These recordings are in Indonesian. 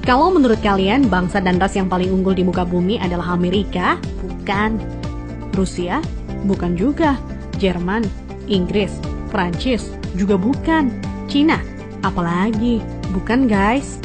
Kalau menurut kalian bangsa dan ras yang paling unggul di muka bumi adalah Amerika? Bukan. Rusia? Bukan juga. Jerman? Inggris? Prancis? Juga bukan. Cina? Apalagi? Bukan guys.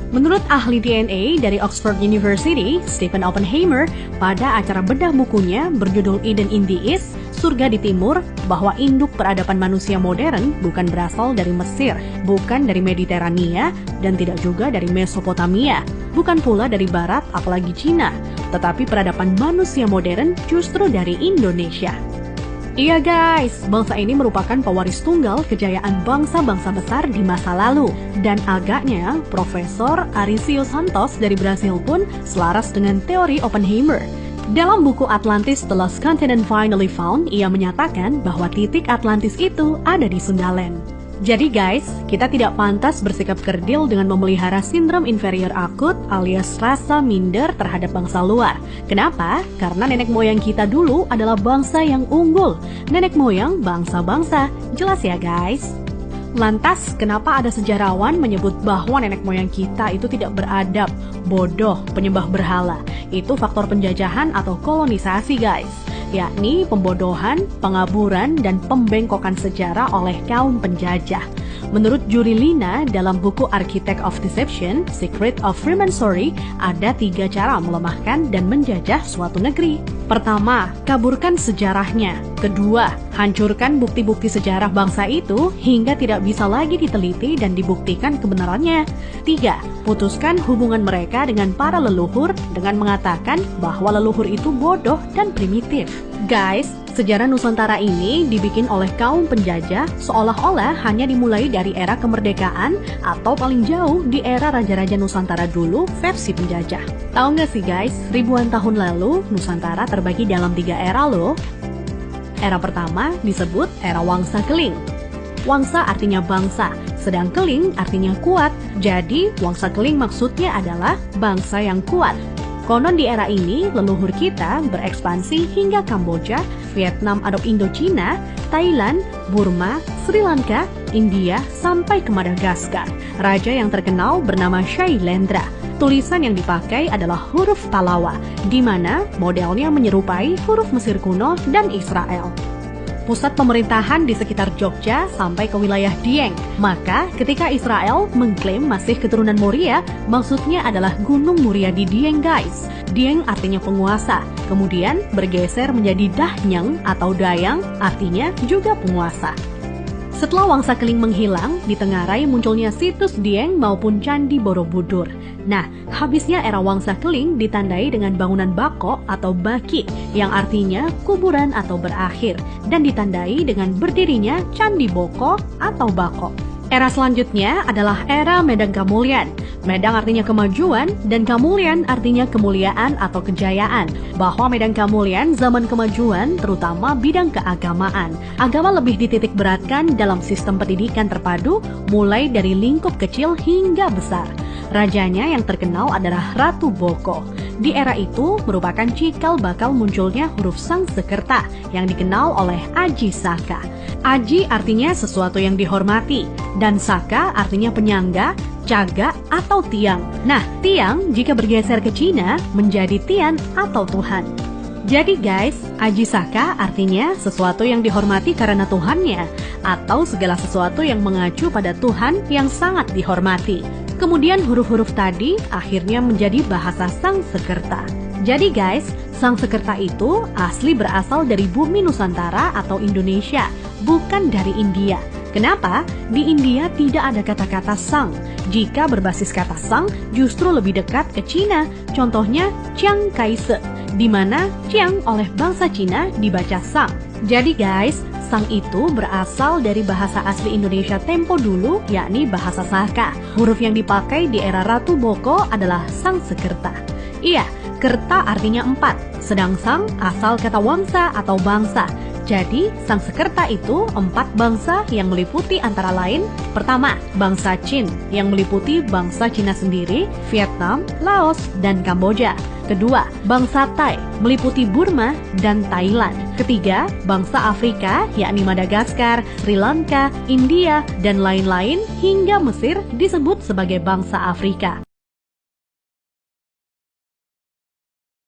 Menurut ahli DNA dari Oxford University, Stephen Oppenheimer, pada acara bedah bukunya berjudul Eden in the East, Surga di Timur, bahwa induk peradaban manusia modern bukan berasal dari Mesir, bukan dari Mediterania, dan tidak juga dari Mesopotamia, bukan pula dari Barat apalagi Cina, tetapi peradaban manusia modern justru dari Indonesia. Iya guys, bangsa ini merupakan pewaris tunggal kejayaan bangsa-bangsa besar di masa lalu. Dan agaknya, Profesor Aricio Santos dari Brasil pun selaras dengan teori Oppenheimer. Dalam buku Atlantis The Lost Continent Finally Found, ia menyatakan bahwa titik Atlantis itu ada di Sundaland. Jadi guys, kita tidak pantas bersikap kerdil dengan memelihara sindrom inferior akut alias rasa minder terhadap bangsa luar. Kenapa? Karena nenek moyang kita dulu adalah bangsa yang unggul. Nenek moyang bangsa-bangsa. Jelas ya guys? Lantas, kenapa ada sejarawan menyebut bahwa nenek moyang kita itu tidak beradab, bodoh, penyembah berhala? Itu faktor penjajahan atau kolonisasi guys, yakni pembodohan, pengaburan, dan pembengkokan sejarah oleh kaum penjajah. Menurut Juri Lina dalam buku Architect of Deception, Secret of Freemasonry, ada 3 cara melemahkan dan menjajah suatu negeri. Pertama, kaburkan sejarahnya. Kedua, hancurkan bukti-bukti sejarah bangsa itu hingga tidak bisa lagi diteliti dan dibuktikan kebenarannya. 3, putuskan hubungan mereka dengan para leluhur dengan mengatakan bahwa leluhur itu bodoh dan primitif. Guys, sejarah Nusantara ini dibikin oleh kaum penjajah seolah-olah hanya dimulai dari era kemerdekaan atau paling jauh di era Raja-Raja Nusantara dulu versi penjajah. Tahu nggak sih guys, ribuan tahun lalu Nusantara terbagi dalam 3 era loh. Era pertama disebut era Wangsa Keling. Wangsa artinya bangsa, sedang Keling artinya kuat. Jadi Wangsa Keling maksudnya adalah bangsa yang kuat. Konon di era ini, leluhur kita berekspansi hingga Kamboja, Vietnam adop Indochina, Thailand, Burma, Sri Lanka, India, sampai ke Madagaskar. Raja yang terkenal bernama Shailendra. Tulisan yang dipakai adalah huruf Talawa, di mana modelnya menyerupai huruf Mesir kuno dan Israel. Pusat pemerintahan di sekitar Jogja sampai ke wilayah Dieng. Maka ketika Israel mengklaim masih keturunan Moria, maksudnya adalah Gunung Muria di Dieng guys. Dieng artinya penguasa, kemudian bergeser menjadi Dahnyang atau Dayang, artinya juga penguasa. Setelah Wangsa Keling menghilang, di Tenggarai munculnya situs Dieng maupun Candi Borobudur. Nah, habisnya era Wangsa Keling ditandai dengan bangunan Bako atau Baki, yang artinya kuburan atau berakhir, dan ditandai dengan berdirinya Candi Boko atau Bako. Era selanjutnya adalah era Medang Kamulyan. Medang artinya kemajuan dan Kamulyan artinya kemuliaan atau kejayaan. Bahwa Medang Kamulyan zaman kemajuan terutama bidang keagamaan. Agama lebih dititik beratkan dalam sistem pendidikan terpadu mulai dari lingkup kecil hingga besar. Rajanya yang terkenal adalah Ratu Boko. Di era itu merupakan cikal bakal munculnya huruf Sangsekerta yang dikenal oleh Aji Saka. Aji artinya sesuatu yang dihormati dan Saka artinya penyangga, jaga atau tiang. Nah, tiang jika bergeser ke Cina menjadi Tian atau Tuhan. Jadi guys, Aji Saka artinya sesuatu yang dihormati karena Tuhannya atau segala sesuatu yang mengacu pada Tuhan yang sangat dihormati. Kemudian huruf-huruf tadi akhirnya menjadi bahasa Sangsekerta. Jadi guys, Sangsekerta itu asli berasal dari bumi Nusantara atau Indonesia, bukan dari India. Kenapa? Di India tidak ada kata-kata sang. Jika berbasis kata sang, justru lebih dekat ke Cina. Contohnya Chiang Kai-shek, di mana Chiang oleh bangsa Cina dibaca sang. Jadi guys, sang itu berasal dari bahasa asli Indonesia tempo dulu, yakni bahasa Saka. Huruf yang dipakai di era Ratu Boko adalah Sangsekerta. Iya, kerta artinya 4, sedang sang asal kata wangsa atau bangsa. Jadi, Sangsekerta itu 4 bangsa yang meliputi antara lain, pertama, bangsa Qin yang meliputi bangsa Cina sendiri, Vietnam, Laos, dan Kamboja. Kedua, bangsa Thai meliputi Burma dan Thailand. Ketiga, bangsa Afrika yakni Madagaskar, Sri Lanka, India, dan lain-lain hingga Mesir disebut sebagai bangsa Afrika.